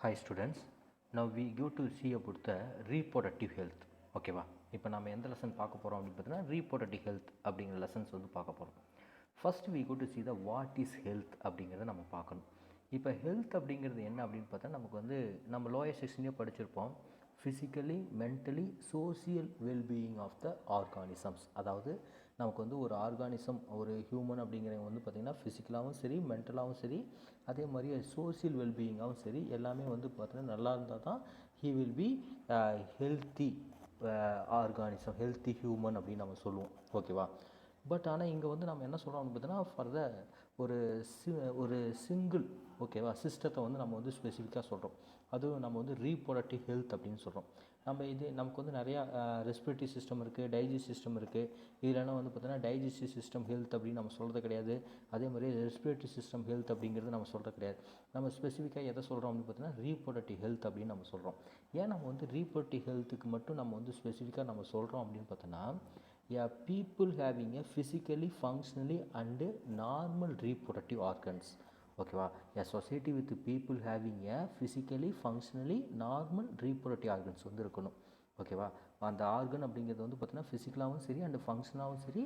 Hi students, now we go to see about the reproductive health. ஓகேவா, இப்போ நம்ம எந்த லெசன் பார்க்க போகிறோம் அப்படின்னு பார்த்தீங்கன்னா reproductive health அப்படிங்கிற லெசன்ஸ் வந்து பார்க்க போகிறோம். First we go to see the what is health அப்படிங்கிறத நம்ம பார்க்கணும். இப்போ ஹெல்த் அப்படிங்கிறது என்ன அப்படின்னு பார்த்தா நமக்கு வந்து நம்ம லோயர் செக்ஷன்லேயே படிச்சிருப்போம். Physically mentally social wellbeing of the organisms. அதாவது நமக்கு வந்து ஒரு ஆர்கானிசம் ஒரு ஹியூமன் அப்படிங்கிறவங்க வந்து பார்த்திங்கன்னா ஃபிசிக்கலாகவும் சரி மென்டலாகவும் சரி அதே மாதிரி சோசியல் வெல்பீயிங்காகவும் சரி எல்லாமே வந்து பார்த்திங்கன்னா நல்லா இருந்தால் தான் he will be healthy organism healthy human அப்படின்னு நம்ம சொல்லுவோம். ஓகேவா, பட் ஆனால் இங்கே வந்து நம்ம என்ன சொல்கிறோம் அப்படின்னு பார்த்தீங்கன்னா ஃபார் த ஒரு சிங்கிள் ஓகேவா சிஸ்டத்தை வந்து நம்ம வந்து ஸ்பெசிஃபிக்காக சொல்கிறோம். அதுவும் நம்ம வந்து ரீப்ரொடக்டிவ் ஹெல்த் அப்படின்னு சொல்கிறோம். நம்ம இது நமக்கு வந்து நிறையா ரெஸ்பிரேட்டரி சிஸ்டம் இருக்குது, டைஜஸ்ட் சிஸ்டம் இருக்குது. இதெல்லாம் வந்து பார்த்தீங்கன்னா டைஜஸ்டிவ் சிஸ்டம் ஹெல்த் அப்படின்னு நம்ம சொல்கிறது கிடையாது. அதே மாதிரி ரெஸ்பிரேட்டரி சிஸ்டம் ஹெல்த் அப்படிங்கிறது நம்ம சொல்கிறது கிடையாது. நம்ம ஸ்பெசிஃபிக்காக எதை சொல்கிறோம் அப்படின்னு பார்த்தீங்கன்னா ரீப்ரொடக்டிவ் ஹெல்த் அப்படின்னு நம்ம சொல்கிறோம். ஏன் நம்ம வந்து ரீப்ரொடக்டிவ் ஹெல்த்துக்கு மட்டும் நம்ம வந்து ஸ்பெசிஃபிக்காக நம்ம சொல்கிறோம் அப்படின்னு பார்த்தோன்னா people having a physically functionally and normal reproductive organs. ஓகேவா, a society with people having a physically functionally normal reproductive organs வந்து இருக்கணும். ஓகேவா, அந்த ஆர்கன் அப்படிங்கிறது வந்து பார்த்தீங்கன்னா ஃபிசிக்கலாகவும் சரி அண்டு ஃபங்க்ஷனாகவும் சரி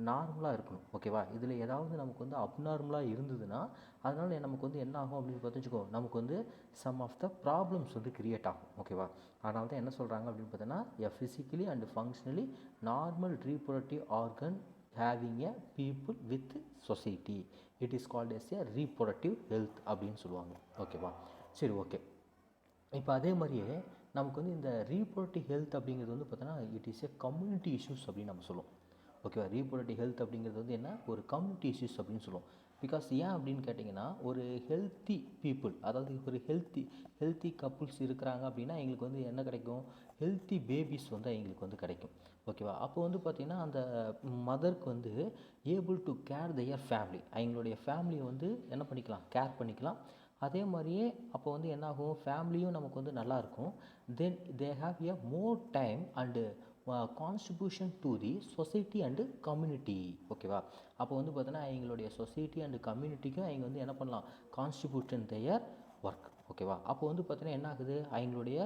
நார்மலாக இருக்கணும். ஓகேவா, இதில் ஏதாவது நமக்கு வந்து அப்நார்மலாக இருந்ததுன்னா அதனால் நமக்கு வந்து என்ன ஆகும் அப்படின்னு பார்த்துச்சுக்கோ நமக்கு வந்து சம் ஆஃப் த ப்ராப்ளம்ஸ் வந்து கிரியேட் ஆகும். ஓகேவா, அதனால தான் என்ன சொல்கிறாங்க அப்படின்னு பார்த்தோன்னா a physically and functionally normal reproductive organ having a people with society, it is called as a reproductive health அப்படின்னு சொல்லுவாங்க. ஓகேவா, சரி ஓகே. இப்போ அதே மாதிரியே நமக்கு வந்து இந்த ரீப்ரொடக்டிவ் ஹெல்த் அப்படிங்கிறது வந்து பார்த்தோன்னா it is a community issues அப்படின்னு நம்ம சொல்லுவோம். ஓகேவா, ரீப்ரொடக்டிவ் ஹெல்த் அப்படிங்கிறது வந்து என்ன ஒரு கம்யூனிட்டி இஷ்யூஸ் அப்படின்னு சொல்லுவோம். பிகாஸ் ஏன் அப்படின்னு கேட்டிங்கன்னா ஒரு ஹெல்த்தி பீப்புள் அதாவது ஒரு ஹெல்த்தி கப்புள்ஸ் இருக்கிறாங்க அப்படின்னா எங்களுக்கு வந்து என்ன கிடைக்கும், ஹெல்த்தி பேபிஸ் வந்து எங்களுக்கு வந்து கிடைக்கும். ஓகேவா, அப்போ வந்து பார்த்திங்கன்னா அந்த மதருக்கு வந்து able to care their family, அவங்களுடைய ஃபேமிலியை வந்து என்ன பண்ணிக்கலாம் கேர் பண்ணிக்கலாம். அதே மாதிரியே அப்போ வந்து என்னாகும் ஃபேமிலியும் நமக்கு வந்து நல்லாயிருக்கும். Then they have a more time and contribution to the society and community. ஓகேவா, அப்போ வந்து பார்த்தோன்னா எங்களுடைய சொசைட்டி அண்டு கம்யூனிட்டிக்கும் அவங்க வந்து என்ன பண்ணலாம் கான்ட்ரிபியூஷன் தேயர் ஒர்க். ஓகேவா, அப்போ வந்து பார்த்தீங்கன்னா என்ன ஆகுது அவங்களுடைய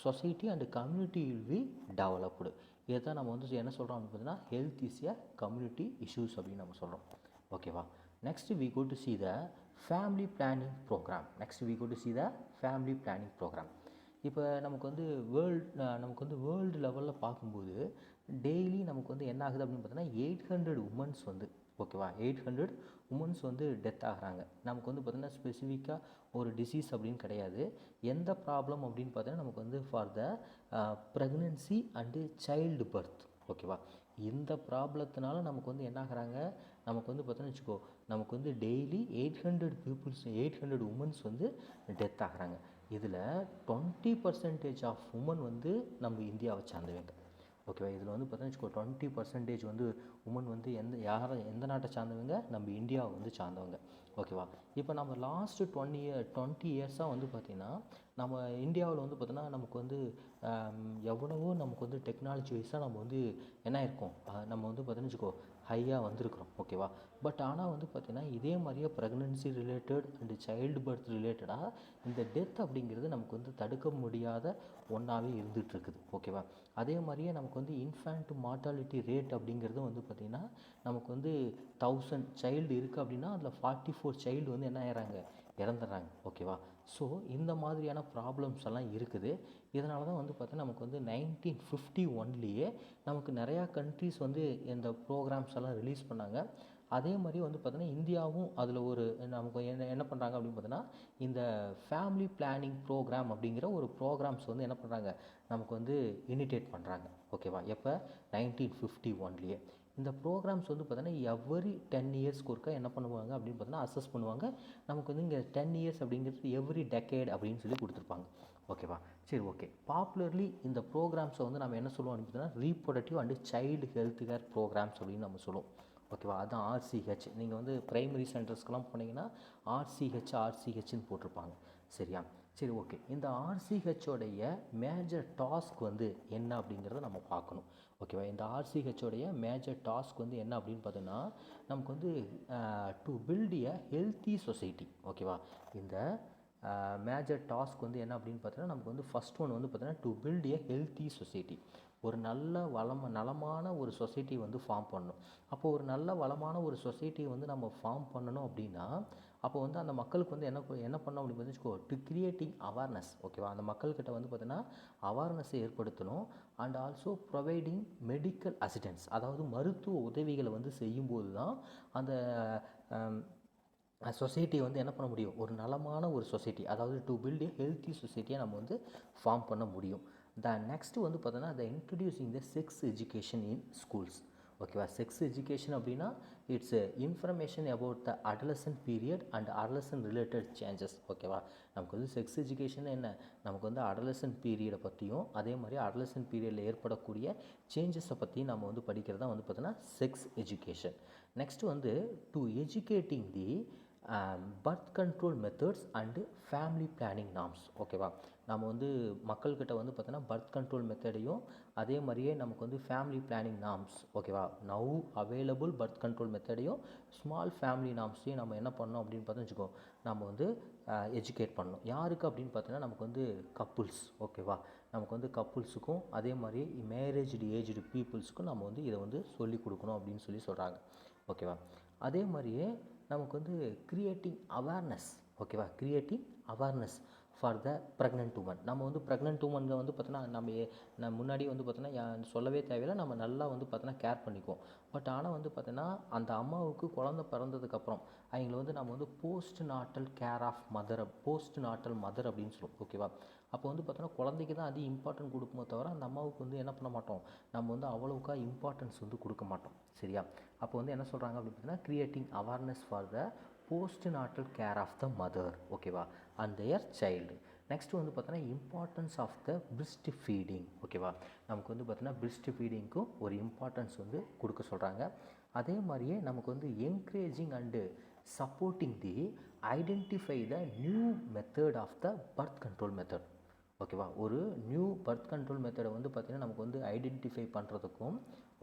society and community will be developed. இதை தான் நம்ம வந்து என்ன சொல்கிறோம் அப்படின்னு பார்த்தீங்கன்னா health is a community issues அப்படின்னு நம்ம சொல்கிறோம். ஓகேவா, next we go to see the family planning program. Family planning program. இப்போ நமக்கு வந்து வேர்ல்டு லெவலில் பார்க்கும்போது டெய்லி நமக்கு வந்து என்ன ஆகுது அப்படின்னு பார்த்தோன்னா 800 உமன்ஸ் வந்து ஓகேவா 800 உமன்ஸ் வந்து டெத் ஆகிறாங்க. நமக்கு வந்து பார்த்திங்கன்னா ஸ்பெசிஃபிக்காக ஒரு டிசீஸ் அப்படின்னு கிடையாது. எந்த ப்ராப்ளம் அப்படின்னு பார்த்தோன்னா நமக்கு வந்து for the pregnancy and child birth. ஓகேவா, இந்த ப்ராப்ளத்தினால நமக்கு வந்து என்ன ஆகிறாங்க நமக்கு வந்து பார்த்தோன்னு வச்சுக்கோ நமக்கு வந்து டெய்லி 800 உமன்ஸ் வந்து டெத் ஆகிறாங்க. இதில் 20% ஆஃப் உமன் வந்து நம்ம இந்தியாவை சார்ந்தவங்க. ஓகேவா, இதில் வந்து பார்த்தோன்னு வச்சுக்கோ 20% வந்து உமன் வந்து எந்த நாட்டை சார்ந்தவங்க நம்ம இந்தியாவை வந்து சார்ந்தவங்க. ஓகேவா, இப்போ நம்ம லாஸ்ட்டு 20 இயர்ஸாக வந்து பார்த்திங்கன்னா நம்ம இந்தியாவில் வந்து பார்த்தோன்னா நமக்கு வந்து எவ்வளவோ நமக்கு வந்து டெக்னாலஜி வைஸாக நம்ம வந்து என்ன இருக்கோம் நம்ம வந்து பார்த்தோன்னு வச்சுக்கோ ஹையாக வந்திருக்கிறோம். ஓகேவா, பட் ஆனால் வந்து பார்த்திங்கன்னா இதே மாதிரியே pregnancy related and child birth ரிலேட்டடாக இந்த டெத் அப்படிங்கிறது நமக்கு வந்து தடுக்க முடியாத ஒன்றாவே இருந்துகிட்ருக்குது. ஓகேவா, அதே மாதிரியே நமக்கு வந்து இன்ஃபேண்ட் மார்ட்டாலிட்டி ரேட் அப்படிங்கிறது வந்து பார்த்திங்கன்னா நமக்கு வந்து 1000 சைல்டு இருக்குது அப்படின்னா அதில் 44 சைல்டு வந்து என்ன ஆகிறாங்க இறந்துடுறாங்க. ஓகேவா, ஸோ இந்த மாதிரியான ப்ராப்ளம்ஸ் எல்லாம் இருக்குது. இதனால தான் வந்து பார்த்தா நமக்கு வந்து 1951 நமக்கு நிறையா கண்ட்ரிஸ் வந்து இந்த ப்ரோக்ராம்ஸ் எல்லாம் ரிலீஸ் பண்ணாங்க. அதே மாதிரி வந்து பார்த்தோன்னா இந்தியாவும் அதில் ஒரு நமக்கு என்ன பண்ணுறாங்க அப்படின்னு பார்த்தோன்னா இந்த ஃபேமிலி பிளானிங் ப்ரோக்ராம் அப்படிங்கிற ஒரு ப்ரோக்ராம்ஸ் வந்து என்ன பண்ணுறாங்க நமக்கு வந்து இனிட்டேட் பண்ணுறாங்க. ஓகேவா, எப்போ 1951 இந்த ப்ரோக்ராம்ஸ் வந்து பார்த்தோன்னா எவ்ரி 10 இயர்ஸ்க்கு ஒருக்கா என்ன பண்ணுவாங்க அப்படின்னு பார்த்தோன்னா அசஸ் பண்ணுவாங்க. நமக்கு வந்து இங்கே 10 இயர்ஸ் அப்படிங்கிறது எவ்ரி டெக்கேட் அப்படின்னு சொல்லி கொடுத்துருப்பாங்க. ஓகேவா, சரி ஓகே. பாப்புலர்லி இந்த ப்ரோக்ராம்ஸை வந்து நம்ம என்ன சொல்லுவோம் அப்படின்னு பார்த்தோன்னா reproductive and child health care programmes அப்படின்னு நம்ம சொல்லுவோம். ஓகேவா, அதுதான் ஆர்சிஹெச். நீங்கள் வந்து ப்ரைமரி சென்டர்ஸ்க்கெலாம் போனீங்கன்னா ஆர்சிஹெச்னு போட்டிருப்பாங்க. சரியா, சரி ஓகே. இந்த ஆர்சிஹெச்சோடைய மேஜர் டாஸ்க் வந்து என்ன அப்படிங்கிறத நம்ம பார்க்கணும். ஓகேவா, இந்த ஆர்சிஹெச்சோடைய மேஜர் டாஸ்க் வந்து என்ன அப்படின்னு பார்த்தோன்னா நமக்கு வந்து to build a healthy society. ஓகேவா, இந்த மேஜர் டாஸ்க் வந்து என்ன அப்படின்னு பார்த்தீங்கன்னா நமக்கு வந்து ஃபஸ்ட் ஒன் வந்து பார்த்தீங்கன்னா to build a healthy society. ஒரு நல்ல நலமான ஒரு சொசைட்டி வந்து ஃபார்ம் பண்ணணும். அப்போ ஒரு நல்ல வளமான ஒரு சொசைட்டியை வந்து நம்ம ஃபார்ம் பண்ணணும் அப்படின்னா அப்போ வந்து அந்த மக்களுக்கு வந்து என்ன பண்ணணும் அப்படின்னு வச்சுக்கோ, டு கிரியேட்டிங் அவேர்னஸ். ஓகேவா, அந்த மக்கள்கிட்ட வந்து பார்த்தீங்கன்னா அவேர்னஸை ஏற்படுத்தணும். And also providing medical assistance, அதாவது மருத்துவ உதவிகளை வந்து செய்யும்போது தான் அந்த சொசைட்டியை வந்து என்ன பண்ண முடியும், ஒரு நலமான ஒரு சொசைட்டி, அதாவது டு பில்ட் ஏ ஹெல்த்தி சொசைட்டியை நம்ம வந்து ஃபார்ம் பண்ண முடியும். நெக்ஸ்ட்டு வந்து பார்த்தோன்னா introducing the sex education in schools. ஓகேவா, செக்ஸ் எஜுகேஷன் அப்படின்னா it's information about the adolescent period and adolescent related changes. ஓகேவா, நமக்கு வந்து செக்ஸ் எஜுகேஷன் என்ன, நமக்கு வந்து அடலசன்ட் பீரியடை பற்றியும் அதே மாதிரி அடலசன்ட் பீரியடில் ஏற்படக்கூடிய சேஞ்சஸை பற்றியும் நம்ம வந்து படிக்கிறதா வந்து பார்த்தோன்னா செக்ஸ் எஜுகேஷன். நெக்ஸ்ட்டு வந்து to educating the birth control methods and family planning norms. ஓகேவா, நம்ம வந்து மக்கள்கிட்ட வந்து பார்த்தோன்னா பர்த் கண்ட்ரோல் மெத்தடையும் அதே மாதிரியே நமக்கு வந்து ஃபேமிலி பிளானிங் நார்ம்ஸ். ஓகேவா, நவ் அவைலபிள் பர்த் கண்ட்ரோல் மெத்தடையும் ஸ்மால் ஃபேமிலி நார்ம்ஸையும் நம்ம என்ன பண்ணோம் அப்படின்னு பார்த்தோன்னு வச்சுக்கோ, நம்ம வந்து எஜுகேட் பண்ணணும். யாருக்கு அப்படின்னு பார்த்தோன்னா நமக்கு வந்து கப்புள்ஸ். ஓகேவா, நமக்கு வந்து கப்புள்ஸுக்கும் அதே மாதிரி மேரேஜ்டு ஏஜ்டு பீப்புள்ஸுக்கும் நம்ம வந்து இதை வந்து சொல்லிக் கொடுக்கணும் அப்படின்னு சொல்லி சொல்கிறாங்க. ஓகேவா, அதே மாதிரியே நமக்கு வந்து கிரியேட்டிங் அவேர்னஸ். ஓகேவா, creating awareness for the pregnant women. நம்ம வந்து ப்ரெக்னென்ட் உமனில் வந்து பார்த்தோன்னா நம்ம முன்னாடி வந்து பார்த்தோன்னா சொல்லவே தேவையில்லை, நம்ம நல்லா வந்து பார்த்தோன்னா கேர் பண்ணிக்குவோம். பட் ஆனால் வந்து பார்த்தோன்னா அந்த அம்மாவுக்கு குழந்தை பிறந்ததுக்கப்புறம் அவங்கள வந்து நம்ம வந்து postnatal care of mother, postnatal mother அப்படின்னு சொல்லுவோம். ஓகேவா, அப்போ வந்து பார்த்தோன்னா குழந்தைக்கு தான் அதிக இம்பார்ட்டன்ட் கொடுக்குமோ தவிர அந்த அம்மாவுக்கு வந்து என்ன பண்ண மாட்டோம், நம்ம வந்து அவ்வளோக்கா இம்பார்ட்டன்ஸ் வந்து கொடுக்க மாட்டோம். சரியா, அப்போ வந்து என்ன சொல்கிறாங்க அப்படின்னு பார்த்தீங்கன்னா creating awareness for the postnatal care of the mother. ஓகேவா, அண்ட் தேர் சைல்டு. நெக்ஸ்ட்டு வந்து பார்த்தோன்னா importance of the breastfeeding. ஓகேவா, நமக்கு வந்து பார்த்தோன்னா பிரெஸ்ட் ஃபீடிங்க்கும் ஒரு இம்பார்ட்டன்ஸ் வந்து கொடுக்க சொல்கிறாங்க. அதே மாதிரியே நமக்கு வந்து encouraging and supporting the identify the new method of the birth control method. ஓகேவா, ஒரு நியூ பர்த் கண்ட்ரோல் மெத்தடை வந்து பார்த்திங்கன்னா நமக்கு வந்து ஐடென்டிஃபை பண்ணுறதுக்கும்,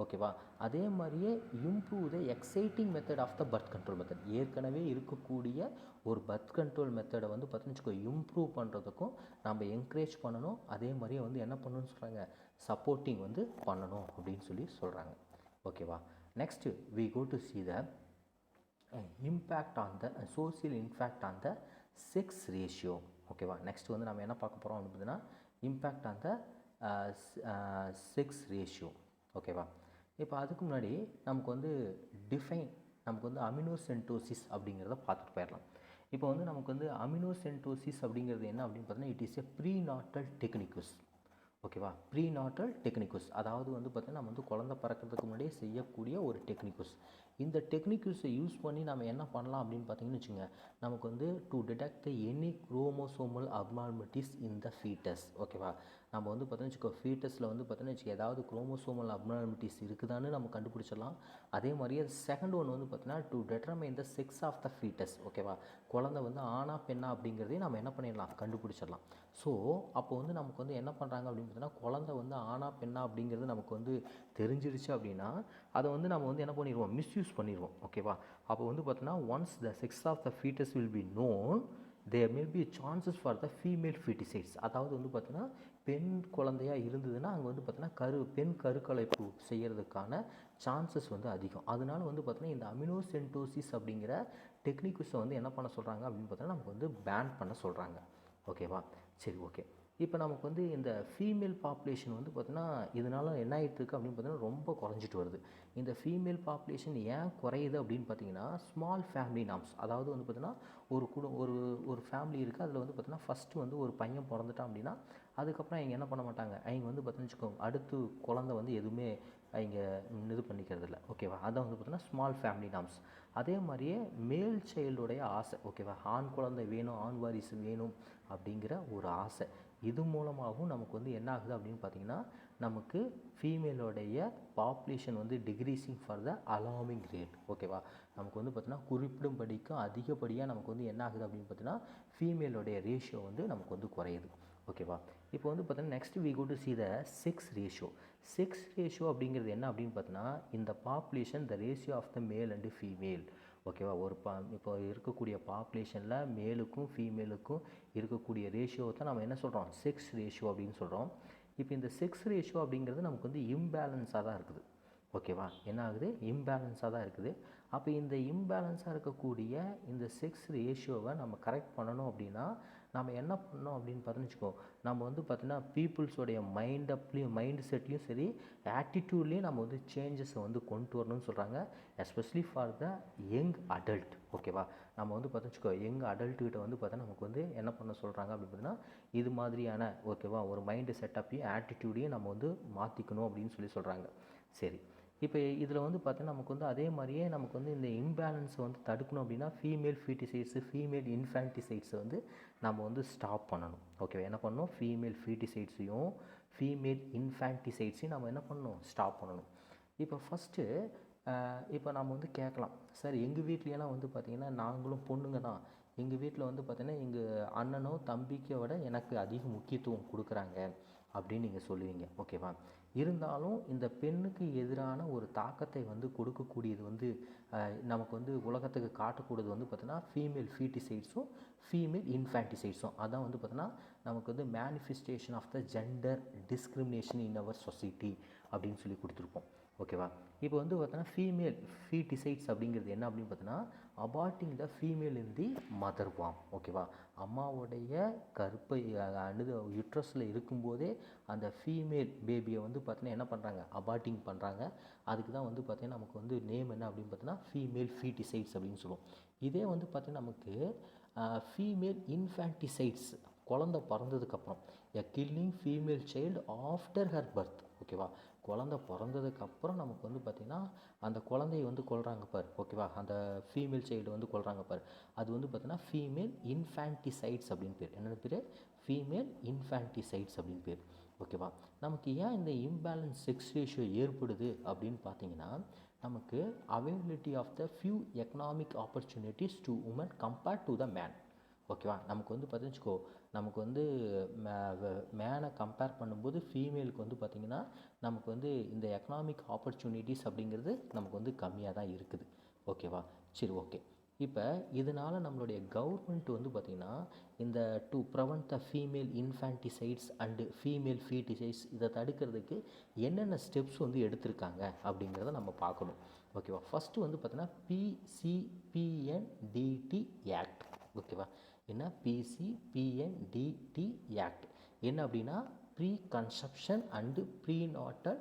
ஓகேவா, அதே மாதிரியே improve the exciting method of the birth control method. ஏற்கனவே இருக்கக்கூடிய ஒரு பர்த் கண்ட்ரோல் மெத்தடை வந்து பார்த்திங்கன்னா இம்ப்ரூவ் பண்ணுறதுக்கும் நம்ம என்கரேஜ் பண்ணணும். அதே மாதிரியே வந்து என்ன பண்ணணும்னு சொல்கிறாங்க, சப்போர்ட்டிங் வந்து பண்ணணும் அப்படின்னு சொல்லி சொல்கிறாங்க. ஓகேவா, next we go to see the impact on the social impact on the sex ratio. ஓகேவா, நெக்ஸ்ட் வந்து நம்ம என்ன பார்க்க போகிறோம் அப்படின்னா impact on the sex ratio. ஓகேவா, இப்போ அதுக்கு முன்னாடி நமக்கு வந்து நமக்கு வந்து அமினோசென்டோசிஸ் அப்படிங்கிறத பார்த்துட்டு போயிடலாம். இப்போ வந்து நமக்கு வந்து அமினோசென்டோசிஸ் அப்படிங்கிறது என்ன அப்படின்னு பார்த்தீங்கன்னா it is a prenatal techniques. ஓகேவா, ப்ரீநாட்டல் டெக்னிக்ஸ், அதாவது வந்து பார்த்தீங்கன்னா நம்ம வந்து குழந்தை பிறக்கிறதுக்கு முன்னாடியே செய்யக்கூடிய ஒரு டெக்னிக்ஸ். இந்த டெக்னிக்ஸை யூஸ் பண்ணி நம்ம என்ன பண்ணலாம் அப்படின்னு பார்த்தீங்கன்னு வச்சுங்க, நமக்கு வந்து to detect any chromosomal abnormalities in the foetus. ஓகேவா, நம்ம வந்து பார்த்தோன்னு வச்சுக்கோ, ஃபீட்டஸில் வந்து பார்த்தோன்னு வச்சுக்கோ ஏதாவது குரோமோசோமல் அப்நார்மலிட்டிஸ் இருக்குதான்னு நம்ம கண்டுபிடிச்சிடலாம். அதே மாதிரியே செகண்ட் ஒன்று வந்து பார்த்தீங்கன்னா to determine the sex of the foetus. ஓகேவா, குழந்தை வந்து ஆனா பெண்ணா அப்படிங்கிறதையும் நம்ம என்ன பண்ணிடலாம், கண்டுபிடிச்சிடலாம். ஸோ அப்போ வந்து நமக்கு வந்து என்ன பண்ணுறாங்க அப்படின்னு பார்த்தீங்கன்னா குழந்தை வந்து ஆனா பெண்ணா அப்படிங்கிறது நமக்கு வந்து தெரிஞ்சிருச்சு அப்படின்னா அதை வந்து நம்ம வந்து என்ன பண்ணிடுவோம், மிஸ்யூஸ் பண்ணிடுவோம். ஓகேவா, அப்போ வந்து பார்த்தோன்னா once the sex of the foetus will be known there may be chances for the female foeticides. அதாவது வந்து பார்த்தீங்கன்னா பெண் குழந்தையாக இருந்ததுன்னா அங்கே வந்து பார்த்தீங்கன்னா பெண் கருக்கலைப்பு செய்கிறதுக்கான சான்சஸ் வந்து அதிகம். அதனால வந்து பார்த்தீங்கன்னா இந்த அமினோசென்டோசிஸ் அப்படிங்கிற டெக்னிக்ஸை வந்து என்ன பண்ண சொல்கிறாங்க அப்படின்னு பார்த்தீங்கன்னா நமக்கு வந்து பேன் பண்ண சொல்கிறாங்க. ஓகேவா, சரி, ஓகே. இப்போ நமக்கு வந்து இந்த ஃபீமேல் பாப்புலேஷன் வந்து பார்த்தீங்கன்னா இதனால் என்ன ஆகிட்டு இருக்குது அப்படின்னு பார்த்தீங்கன்னா ரொம்ப குறைஞ்சிட்டு வருது. இந்த ஃபீமேல் பாப்புலேஷன் ஏன் குறையுது அப்படின்னு பார்த்தீங்கன்னா ஸ்மால் ஃபேமிலி நார்ம்ஸ். அதாவது வந்து பார்த்தீங்கன்னா ஒரு ஃபேமிலி இருக்குது, அதில் வந்து பார்த்தீங்கன்னா ஃபஸ்ட்டு வந்து ஒரு பையன் பிறந்துட்டான் அப்படின்னா அதுக்கப்புறம் அவங்க என்ன பண்ண மாட்டாங்க, அவங்க வந்து பார்த்தீங்கன்னு வச்சுக்கோங்க அடுத்து குழந்தை வந்து எதுவுமே அவங்க இது பண்ணிக்கிறது இல்லை. ஓகேவா, அதான் வந்து பார்த்தீங்கன்னா ஸ்மால் ஃபேமிலி நார்ம்ஸ். அதே மாதிரியே மேல் சைல்டுடைய ஆசை. ஓகேவா, ஆண் குழந்தை வேணும், ஆண் வாரிசு வேணும் அப்படிங்கிற ஒரு ஆசை. இது மூலமாகவும் நமக்கு வந்து என்ன ஆகுது அப்படின்னு பார்த்தீங்கன்னா நமக்கு ஃபீமேலோடைய பாப்புலேஷன் வந்து decreasing for the alarming rate. ஓகேவா, நமக்கு வந்து பார்த்தீங்கன்னா குறிப்பிடும்படிக்கும் அதிகப்படியாக நமக்கு வந்து என்ன ஆகுது அப்படின்னு பார்த்தீங்கன்னா ஃபீமேலோடைய ரேஷியோ வந்து நமக்கு வந்து குறையுது. ஓகேவா, இப்போ வந்து பார்த்தீங்கன்னா next we go to see the sex ratio. Sex ratio அப்படிங்கிறது என்ன அப்படின்னு பார்த்தீங்கன்னா இந்த population the ratio of the male and female. ஓகேவா. இப்போ இருக்கக்கூடிய பாப்புலேஷனில் மேலுக்கும் ஃபீமேலுக்கும் இருக்கக்கூடிய ரேஷியோவை தான் நம்ம என்ன சொல்கிறோம், செக்ஸ் ரேஷியோ அப்படின்னு சொல்கிறோம். இப்போ இந்த செக்ஸ் ரேஷியோ அப்படிங்கிறது நமக்கு வந்து இம்பேலன்ஸாக தான் இருக்குது. ஓகேவா, என்ன ஆகுது, இம்பேலன்ஸாக தான் இருக்குது. அப்போ இந்த இம்பேலன்ஸாக இருக்கக்கூடிய இந்த செக்ஸ் ரேஷியோவை நம்ம கரெக்ட் பண்ணணும் அப்படின்னா நம்ம என்ன பண்ணணும் அப்படின்னு பார்த்துன்னு நம்ம வந்து பார்த்திங்கன்னா பீப்புள்ஸோடைய மைண்ட் செட்லேயும் சரி ஆட்டிடியூட்லேயும் நம்ம வந்து சேஞ்சஸை வந்து கொண்டு வரணும்னு சொல்கிறாங்க, especially for the young adult. ஓகேவா, நம்ம வந்து பார்த்துச்சுக்கோ யங் அடல்ட்டுக்கிட்ட வந்து பார்த்தா நமக்கு வந்து என்ன பண்ண சொல்கிறாங்க அப்படின்னு பார்த்தீங்கன்னா இது மாதிரியான ஓகேவா ஒரு மைண்டு செட்டப்பையும் ஆட்டிடியூடையும் நம்ம வந்து மாற்றிக்கணும் அப்படின்னு சொல்கிறாங்க. சரி, இப்போ இதில் வந்து பார்த்தீங்கன்னா நமக்கு வந்து அதே மாதிரியே நமக்கு வந்து இந்த இம்பேலன்ஸை வந்து தடுக்கணும் அப்படின்னா ஃபீமேல் ஃபீட்டிசைட்ஸு ஃபீமேல் இன்ஃபான்டிசைட்ஸை வந்து நம்ம வந்து ஸ்டாப் பண்ணணும். ஓகேவா, என்ன பண்ணணும், ஃபீமேல் ஃபீட்டிசைட்ஸையும் ஃபீமேல் இன்ஃபான்டிசைட்ஸையும் நம்ம என்ன பண்ணணும், ஸ்டாப் பண்ணணும். இப்போ ஃபஸ்ட்டு இப்போ நம்ம வந்து கேட்கலாம், சார் எங்கள் வீட்லையெல்லாம் வந்து பார்த்திங்கன்னா நாங்களும் பொண்ணுங்க தான், எங்கள் வீட்டில் வந்து பார்த்திங்கன்னா எங்கள் அண்ணனோ தம்பிக்கை விட எனக்கு அதிக முக்கியத்துவம் கொடுக்குறாங்க அப்படின்னு நீங்கள் சொல்லுவீங்க. ஓகேவா, இருந்தாலும் இந்த பெண்ணுக்கு எதிரான ஒரு தாக்கத்தை வந்து கொடுக்கக்கூடியது வந்து நமக்கு வந்து உலகத்துக்கு காட்டக்கூடியது வந்து பார்த்திங்கன்னா ஃபீமேல் ஃபீட்டிசைட்ஸும் ஃபீமேல் இன்ஃபான்டிசைட்ஸும். அதான் வந்து பார்த்திங்கன்னா நமக்கு வந்து manifestation of the gender discrimination in our society அப்படின்னு சொல்லி கொடுத்துருப்போம். ஓகேவா, இப்போ வந்து பார்த்தோன்னா ஃபீமேல் ஃபீட்டிசைட்ஸ் அப்படிங்கிறது என்ன அப்படின்னு பார்த்தோன்னா aborting the female in the mother வார்ம். ஓகேவா, அம்மாவுடைய கருப்பை யுட்ரஸில் இருக்கும்போதே அந்த ஃபீமேல் பேபியை வந்து பார்த்தீங்கன்னா என்ன பண்ணுறாங்க, அபார்ட்டிங் பண்ணுறாங்க. அதுக்கு தான் வந்து பார்த்திங்கன்னா நமக்கு வந்து நேம் என்ன அப்படின்னு பார்த்தீங்கன்னா ஃபீமேல் ஃபீட்டிசைட்ஸ் அப்படின்னு சொல்லுவோம். இதே வந்து பார்த்திங்கன்னா நமக்கு ஃபீமேல் இன்ஃபான்டிசைட்ஸ் குழந்த பிறந்ததுக்கப்புறம் a killing female child after her birth. ஓகேவா, குழந்த பிறந்ததுக்கப்புறம் நமக்கு வந்து பார்த்திங்கன்னா அந்த குழந்தைய வந்து கொல்றாங்க பார். ஓகேவா, அந்த ஃபீமேல் சைல்டு வந்து கொல்றாங்க பார், அது வந்து பார்த்திங்கன்னா ஃபீமேல் இன்ஃபான்டிசைட்ஸ் அப்படின்னு பேர். என்னென்ன பேர், ஃபீமேல் இன்ஃபான்டிசைட்ஸ் அப்படின்னு பேர். ஓகேவா, நமக்கு ஏன் இந்த இம்பேலன்ஸ் செக்ஸ் ரேஷியோ ஏற்படுது அப்படின்னு பார்த்தீங்கன்னா நமக்கு availability of the few economic opportunities to women compared to the man. ஓகேவா, நமக்கு வந்து பார்த்துச்சுக்கோ நமக்கு வந்து மேனை கம்பேர் பண்ணும்போது ஃபீமேலுக்கு வந்து பார்த்திங்கன்னா நமக்கு வந்து இந்த எக்கனாமிக் ஆப்பர்ச்சுனிட்டிஸ் அப்படிங்கிறது நமக்கு வந்து கம்மியாக தான் இருக்குது. ஓகேவா, சரி ஓகே. இப்போ இதனால் நம்மளுடைய கவர்மெண்ட் வந்து பார்த்திங்கன்னா இந்த to prevent the female infanticides and female foeticides இதை தடுக்கிறதுக்கு என்னென்ன ஸ்டெப்ஸ் வந்து எடுத்திருக்காங்க அப்படிங்கிறத நம்ம பார்க்கணும். ஓகேவா, ஃபஸ்ட்டு வந்து பார்த்திங்கன்னா PCPNDT ஆக்ட். ஓகேவா, என்ன PCPNDT ஆக்ட் என்ன அப்படின்னா pre conception and prenatal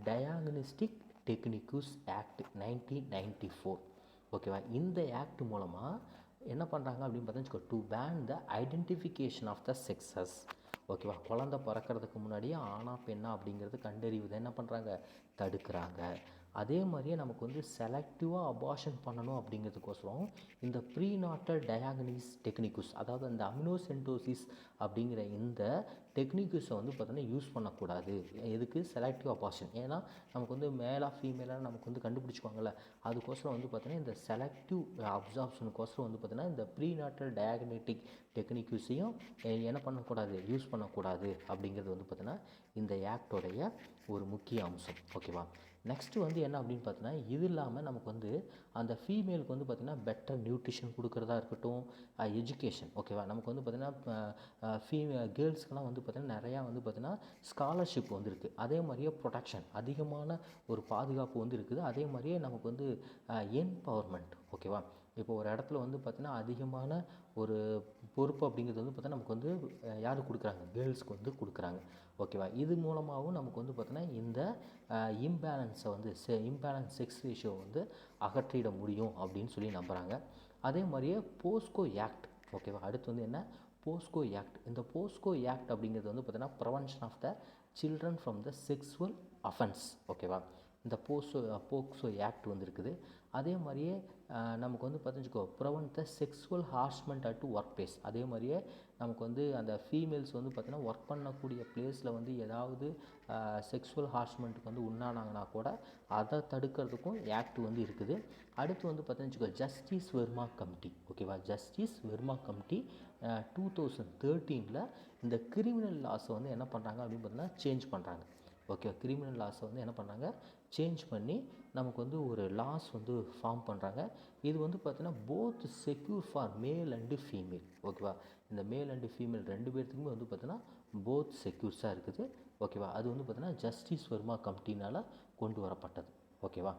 diagnostic techniques act 1994. ஓகேவா, இந்த ஆக்ட் மூலமாக என்ன பண்ணுறாங்க அப்படின்னு பார்த்தீங்கன்னா to ban the identification of the sexes. ஓகேவா, குழந்தை பிறக்கிறதுக்கு முன்னாடியே ஆணா பெண்ணா அப்படிங்கிறது கண்டறிவதை என்ன பண்ணுறாங்க, தடுக்கிறாங்க. அதே மாதிரியே நமக்கு வந்து செலக்டிவாக அபார்ஷன் பண்ணணும் அப்படிங்கிறதுக்கோசரம் இந்த ப்ரீநாட்டல் டயாக்னிஸ் டெக்னிக்ஸ், அதாவது அந்த அமினோசென்டோசிஸ் அப்படிங்கிற இந்த டெக்னிக்ஸை வந்து பார்த்தோன்னா யூஸ் பண்ணக்கூடாது. எதுக்கு, செலக்டிவ் அபார்ஷன். ஏன்னா நமக்கு வந்து மேலாக ஃபீமேலாக நமக்கு வந்து கண்டுபிடிச்சிக்குவாங்கள்ல, அதுக்கோசரம் வந்து பார்த்தோன்னா இந்த செலக்டிவ் அப்சார்ப்ஷனுக்கோசரம் வந்து பார்த்தோன்னா இந்த ப்ரீநாட்டல் டயாக்னெட்டிக் டெக்னிக்ஸையும் என்ன பண்ணக்கூடாது, யூஸ் பண்ணக்கூடாது அப்படிங்கிறது வந்து பார்த்தோன்னா இந்த ஆக்டோடைய ஒரு முக்கிய அம்சம். ஓகேவா, நெக்ஸ்ட்டு வந்து என்ன அப்படின்னு பார்த்தீங்கன்னா இது இல்லாமல் நமக்கு வந்து அந்த ஃபீமேலுக்கு வந்து பார்த்திங்கன்னா பெட்டர் நியூட்ரிஷன் கொடுக்குறதா இருக்கட்டும், எஜுகேஷன். ஓகேவா, நமக்கு வந்து பார்த்திங்கன்னா கேர்ள்ஸ்க்கெலாம் வந்து பார்த்திங்கன்னா நிறையா வந்து பார்த்திங்கன்னா ஸ்காலர்ஷிப் வந்து இருக்குது. அதே மாதிரியே ப்ரொடெக்ஷன் அதிகமான ஒரு பாதுகாப்பு வந்து இருக்குது. அதே மாதிரியே நமக்கு வந்து எம்பவர்மெண்ட். ஓகேவா, இப்போ ஒரு இடத்துல வந்து பார்த்திங்கன்னா அதிகமான ஒரு பொறுப்பு அப்படிங்கிறது வந்து பார்த்தா நமக்கு வந்து யாருக்கு கொடுக்குறாங்க, கேர்ள்ஸ்க்கு வந்து கொடுக்குறாங்க. ஓகேவா, இது மூலமாகவும் நமக்கு வந்து பார்த்தோன்னா இந்த இம்பேலன்ஸை வந்து இம்பேலன்ஸ் செக்ஸ் ரேஷியோ வந்து அகற்றிட முடியும் அப்படின்னு சொல்லி நம்புகிறாங்க. அதே மாதிரியே போஸ்கோ ஆக்ட். ஓகேவா, அடுத்து வந்து என்ன, போஸ்கோ ஆக்ட். இந்த போஸ்கோ ஆக்ட் அப்படிங்கிறது வந்து பார்த்தீங்கன்னா prevention of the children from the sexual offence. ஓகேவா, இந்த போக்சோ ஆக்ட் வந்து இருக்குது. அதே மாதிரியே நமக்கு வந்து பார்த்துச்சுக்கோ prevent the sexual harassment at workplace. அதே மாதிரியே நமக்கு வந்து அந்த ஃபீமேல்ஸ் வந்து பார்த்திங்கன்னா ஒர்க் பண்ணக்கூடிய பிளேஸில் வந்து ஏதாவது செக்ஸுவல் ஹாரஸ்மெண்ட்டுக்கு வந்து உண்டானாங்கன்னா கூட அதை தடுக்கிறதுக்கும் ஆக்ட் வந்து இருக்குது. அடுத்து வந்து பார்த்திங்கன்னா ஜஸ்டிஸ் வெர்மா கமிட்டி. ஓகேவா, ஜஸ்டிஸ் வெர்மா கமிட்டி 2013 இந்த கிரிமினல் லாஸை வந்து என்ன பண்ணுறாங்க அப்படின்னு பார்த்தீங்கன்னா சேஞ்ச் பண்ணுறாங்க. ஓகே, கிரிமினல் லாஸை வந்து என்ன பண்ணாங்க, சேஞ்ச் பண்ணி நமக்கு வந்து ஒரு லாஸ் வந்து ஃபார்ம் பண்ணுறாங்க. இது வந்து பார்த்தீங்கன்னா போத் செக்யூர் ஃபார் மேல் அண்டு ஃபீமேல். ஓகேவா, இந்த மேல் அண்டு ஃபீமேல் ரெண்டு பேர்த்துக்குமே வந்து பார்த்தீங்கன்னா போத் செக்யூர்ஸாக இருக்குது. ஓகேவா, அது வந்து பார்த்தீங்கன்னா ஜஸ்டிஸ் வர்மா கமிட்டினால் கொண்டு வரப்பட்டது. ஓகேவா.